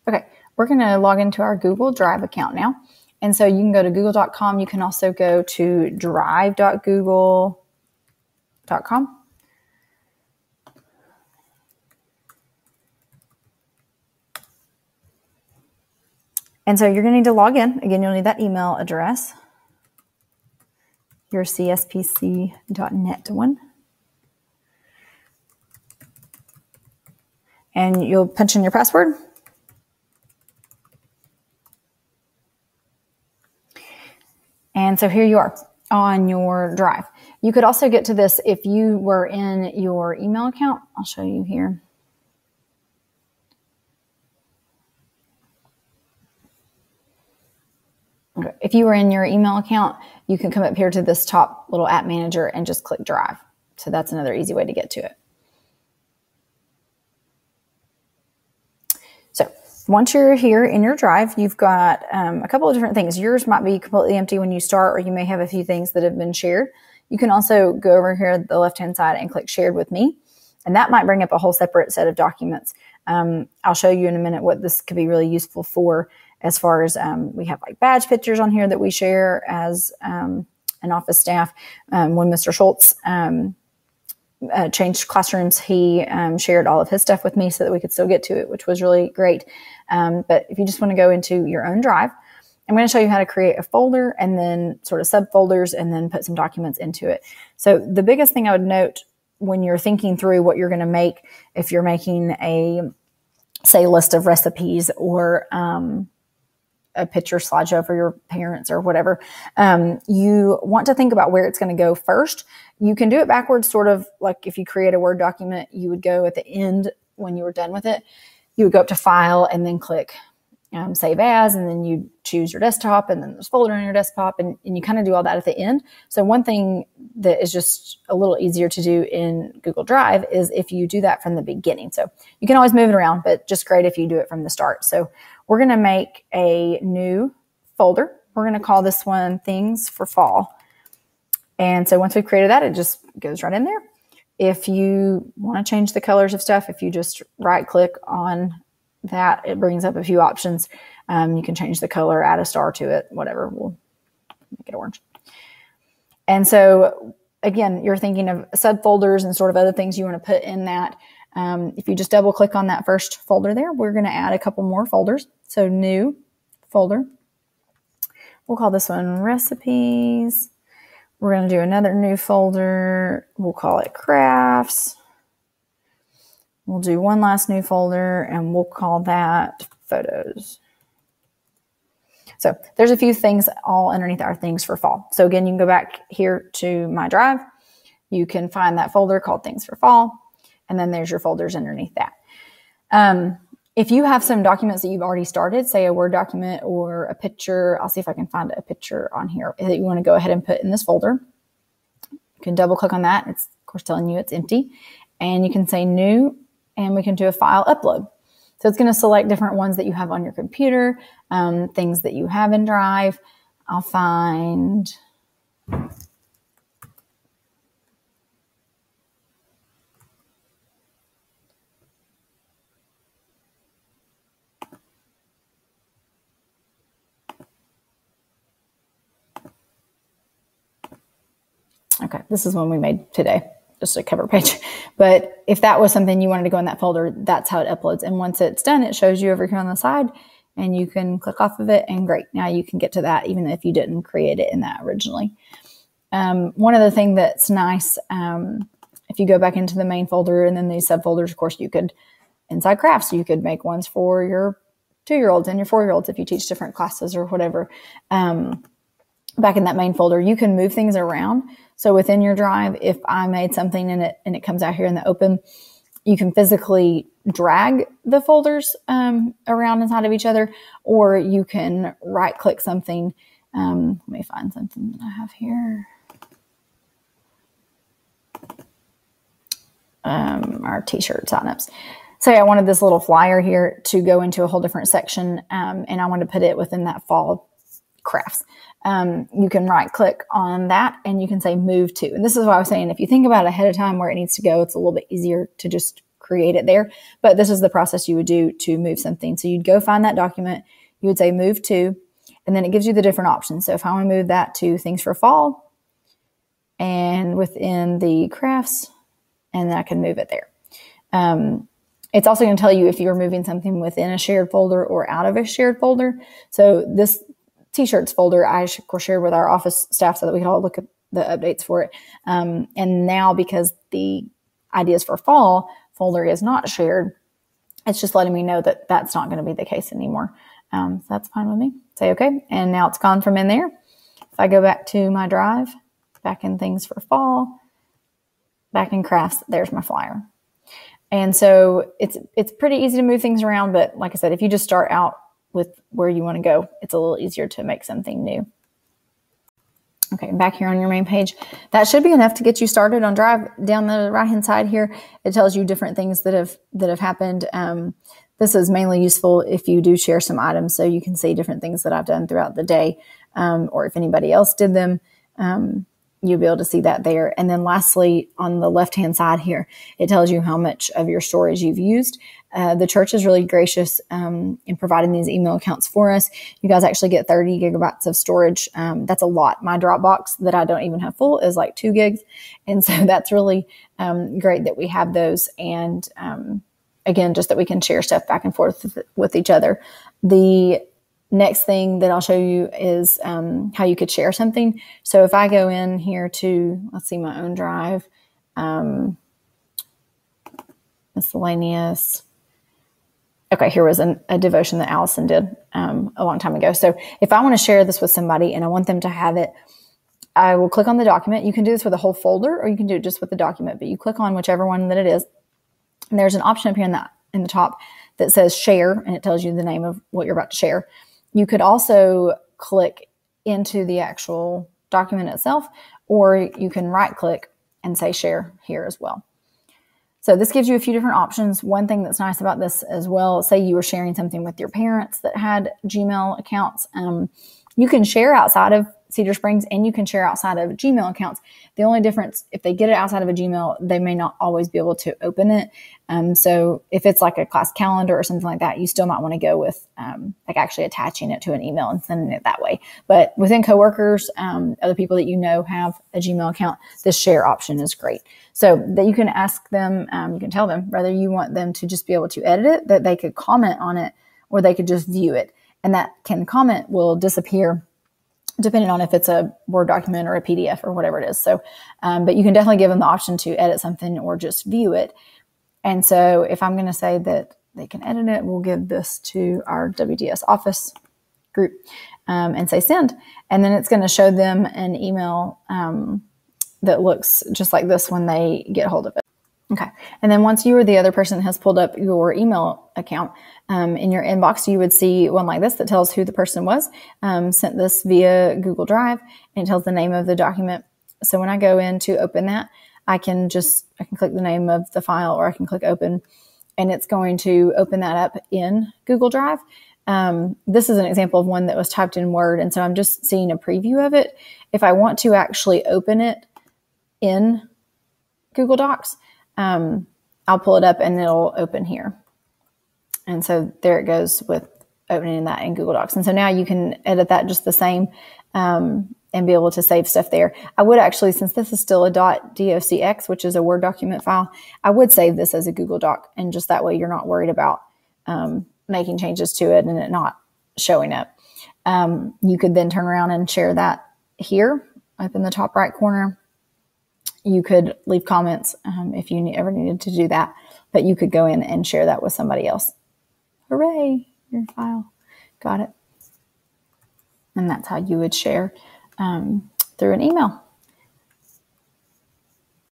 Okay, we're going to log into our Google Drive account now. And so you can go to google.com. You can also go to drive.google.com. And so you're going to need to log in. Again, you'll need that email address, your cspc.net one. And you'll punch in your password. And so here you are on your Drive. You could also get to this if you were in your email account. I'll show you here. Okay. If you were in your email account, you can come up here to this top little app manager and just click Drive. So that's another easy way to get to it. So once you're here in your Drive, you've got a couple of different things. Yours might be completely empty when you start, or you may have a few things that have been shared. You can also go over here at the left-hand side and click Shared with Me, and that might bring up a whole separate set of documents. I'll show you in a minute what this could be really useful for, as far as we have like badge pictures on here that we share as an office staff. When Mr. Schultz changed classrooms, he shared all of his stuff with me so that we could still get to it, which was really great. But if you just want to go into your own Drive, I'm going to show you how to create a folder and then sort of subfolders and then put some documents into it. So the biggest thing I would note when you're thinking through what you're going to make, if you're making a, say, list of recipes or a picture slideshow for your parents or whatever, you want to think about where it's going to go first. You can do it backwards, sort of like if you create a Word document, you would go at the end when you were done with it. You would go up to File and then click Save As, and then you choose your desktop, and then there's a folder on your desktop, and you kind of do all that at the end. So one thing that is just a little easier to do in Google Drive is if you do that from the beginning. So you can always move it around, but just great if you do it from the start. So we're going to make a new folder. We're going to call this one Things for Fall. And so once we've created that, it just goes right in there. If you want to change the colors of stuff, if you just right click on that, it brings up a few options. You can change the color, add a star to it, whatever. We'll make it orange. And so again, you're thinking of subfolders and sort of other things you want to put in that. If you just double click on that first folder there, we're going to add a couple more folders. So new folder. We'll call this one Recipes. We're going to do another new folder. We'll call it Crafts. We'll do one last new folder, and we'll call that Photos. So there's a few things all underneath our Things for Fall. So again, you can go back here to My Drive. You can find that folder called Things for Fall, and then there's your folders underneath that. If you have some documents that you've already started, say a Word document or a picture, I'll see if I can find a picture on here that you want to go ahead and put in this folder. You can double click on that. It's of course telling you it's empty, and you can say New, and we can do a file upload. So it's going to select different ones that you have on your computer, things that you have in Drive. I'll find okay, this is one we made today, just a cover page. But if that was something you wanted to go in that folder, that's how it uploads. And once it's done, it shows you over here on the side, and you can click off of it, and great. Now you can get to that even if you didn't create it in that originally. One other thing that's nice, if you go back into the main folder and then these subfolders, of course, you could, inside crafts, you could make ones for your 2-year-olds and your 4-year-olds if you teach different classes or whatever. Back in that main folder, you can move things around. So within your Drive, if I made something in it and it comes out here in the open, you can physically drag the folders around inside of each other, or you can right click something. Let me find something that I have here. Our t-shirt signups. Say I wanted this little flyer here to go into a whole different section, and I want to put it within that fall crafts. You can right click on that and you can say move to. And this is what I was saying, if you think about it ahead of time where it needs to go, it's a little bit easier to just create it there. But this is the process you would do to move something. So you'd go find that document, you would say move to, and then it gives you the different options. So if I want to move that to things for fall and within the crafts, and then I can move it there. It's also going to tell you if you're moving something within a shared folder or out of a shared folder. So this t-shirts folder, I of course shared with our office staff so that we could all look at the updates for it. And now because the ideas for fall folder is not shared, it's just letting me know that that's not going to be the case anymore. So that's fine with me. Say okay. And now it's gone from in there. If I go back to my drive, back in things for fall, back in crafts, there's my flyer. And so it's pretty easy to move things around. But like I said, if you just start out with where you want to go, it's a little easier to make something new. Okay, back here on your main page, that should be enough to get you started on Drive. Down the right-hand side here, it tells you different things that have happened. This is mainly useful if you do share some items, so you can see different things that I've done throughout the day, or if anybody else did them. You'll be able to see that there. And then lastly, on the left-hand side here, it tells you how much of your storage you've used. The church is really gracious in providing these email accounts for us. You guys actually get 30 gigabytes of storage. That's a lot. My Dropbox that I don't even have full is like 2 gigs. And so that's really great that we have those. And again, just that we can share stuff back and forth with each other. The next thing that I'll show you is how you could share something. So if I go in here to, let's see, my own Drive, miscellaneous. Okay, here was a devotion that Allison did a long time ago. So if I want to share this with somebody and I want them to have it, I will click on the document. You can do this with a whole folder or you can do it just with the document, but you click on whichever one that it is. And there's an option up here in the top that says share, and it tells you the name of what you're about to share. You could also click into the actual document itself, or you can right click and say share here as well. So this gives you a few different options. One thing that's nice about this as well, say you were sharing something with your parents that had Gmail accounts. You can share outside of Cedar Springs and you can share outside of Gmail accounts. The only difference, if they get it outside of a Gmail, they may not always be able to open it. So if it's like a class calendar or something like that, you still might want to go with like actually attaching it to an email and sending it that way. But within coworkers, other people that you know have a Gmail account, this share option is great. So that you can ask them, you can tell them whether you want them to just be able to edit it, that they could comment on it, or they could just view it. And that comment will disappear depending on if it's a Word document or a PDF or whatever it is. So, but you can definitely give them the option to edit something or just view it. And so if I'm going to say that they can edit it, we'll give this to our WDS office group and say send. And then it's going to show them an email that looks just like this when they get hold of it. Okay. And then once you or the other person has pulled up your email account, in your inbox, you would see one like this that tells who the person was, sent this via Google Drive, and it tells the name of the document. So when I go in to open that, I can click the name of the file, or I can click open, and it's going to open that up in Google Drive. This is an example of one that was typed in Word. And so I'm just seeing a preview of it. If I want to actually open it in Google Docs, I'll pull it up and it'll open here. And so there it goes with opening that in Google Docs. And so now you can edit that just the same, and be able to save stuff there. I would actually, since this is still a .docx, which is a Word document file, I would save this as a Google Doc. And just that way you're not worried about, making changes to it and it not showing up. You could then turn around and share that here up in the top right corner. You could leave comments if you ever needed to do that, but you could go in and share that with somebody else. Hooray, your file. Got it. And that's how you would share through an email.